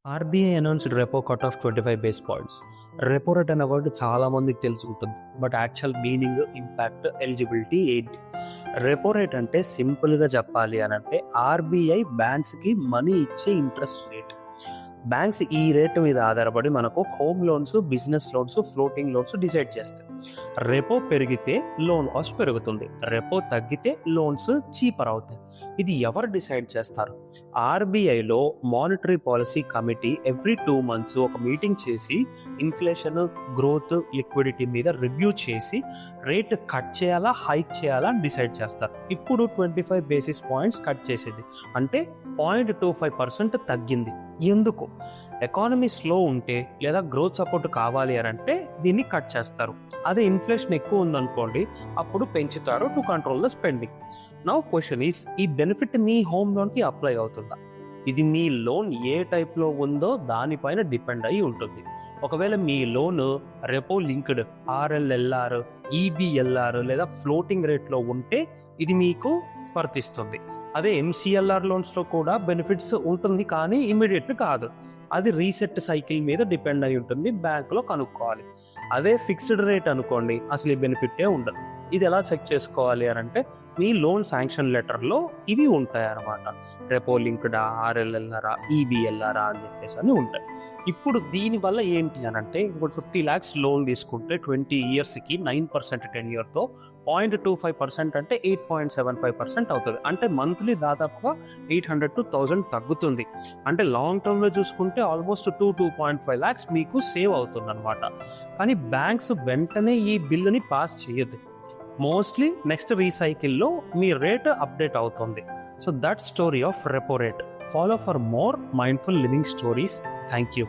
RBI announced repo cut of 25 base points. Repo rate అనే word చాలా మందికి తెలిసి ఉంటుంది. But actual meaning, impact, eligibility ఏంటి? రెపో రేట్ అంటే సింపుల్గా చెప్పాలి అని అంటే ఆర్బీఐ బ్యాంక్స్కి మనీ ఇచ్చే ఇంట్రెస్ట్ రేట్. బ్యాంక్స్ ఈ రేటు మీద ఆధారపడి మనకు home loans, business loans, floating loans decide చేస్తాయి. రెపో పెరిగితే లోన్ కాస్ట్ పెరుగుతుంది, రెపో తగ్గితే లోన్స్ చీపర్ అవుతాయి. ఇది ఎవరు డిసైడ్ చేస్తారు? ఆర్బీఐలో monetary policy committee every 2 months ఒక మీటింగ్ చేసి ఇన్ఫ్లేషన్, గ్రోత్, లిక్విడిటీ మీద రివ్యూ చేసి రేట్ కట్ చేయాలా, హైక్ చేయాలా అని డిసైడ్ చేస్తారు. ఇప్పుడు 25 basis points కట్ చేసేది అంటే 0.25% తగ్గింది. ఎందుకు? ఎకానమీ స్లో ఉంటే లేదా గ్రోత్ సపోర్ట్ కావాలి అని అంటే దీన్ని కట్ చేస్తారు. అదే ఇన్ఫ్లేషన్ ఎక్కువ ఉందనుకోండి, అప్పుడు పెంచుతారు to control the spending. Now question is, ఈ బెనిఫిట్ మీ హోమ్ లోన్కి అప్లై అవుతుందా? ఇది మీ లోన్ ఏ టైప్లో ఉందో దానిపైన డిపెండ్ అయి ఉంటుంది. ఒకవేళ మీ లోన్ రెపో లింక్డ్, ఆర్ఎల్ఎల్ఆర్, ఈబిఎల్ఆర్ లేదా ఫ్లోటింగ్ రేట్లో ఉంటే ఇది మీకు వర్తిస్తుంది. అదే ఎంసీఎల్ఆర్ లోన్స్లో కూడా బెనిఫిట్స్ ఉంటుంది, కానీ ఇమీడియట్ కాదు. అది రీసెట్ సైకిల్ మీద డిపెండ్ అయి ఉంటుంది, బ్యాంకులో కనుక్కోవాలి. అదే ఫిక్స్డ్ రేట్ అనుకోండి, అసలు ఈ బెనిఫిటే ఉండదు. ఇది ఎలా చెక్ చేసుకోవాలి అని అంటే మీ లోన్ శాంక్షన్ లెటర్లో ఇవి ఉంటాయి అన్నమాట. రెపో లింక్డా, ఆర్ఎల్ఎల్ఆరా, ఈబిఎల్ఆరా అని చెప్పేసి అని ఉంటాయి. ఇప్పుడు దీనివల్ల ఏంటి అని అంటే, ఇప్పుడు 50 lakhs లోన్ తీసుకుంటే 20 yearsకి 9% టెన్యూర్తో 0.25% అంటే 8.75% అవుతుంది. అంటే మంత్లీ దాదాపుగా 800 to 1000 తగ్గుతుంది. అంటే లాంగ్ టర్మ్లో చూసుకుంటే ఆల్మోస్ట్ 2.5 lakhs మీకు సేవ్ అవుతుంది అనమాట. కానీ బ్యాంక్స్ వెంటనే ఈ బిల్లుని పాస్ చేయదు. మోస్ట్లీ నెక్స్ట్ రీసైకిల్లో మీ రేట్ అప్డేట్ అవుతుంది. So that story of repo rate. Follow for more mindful living stories. Thank you.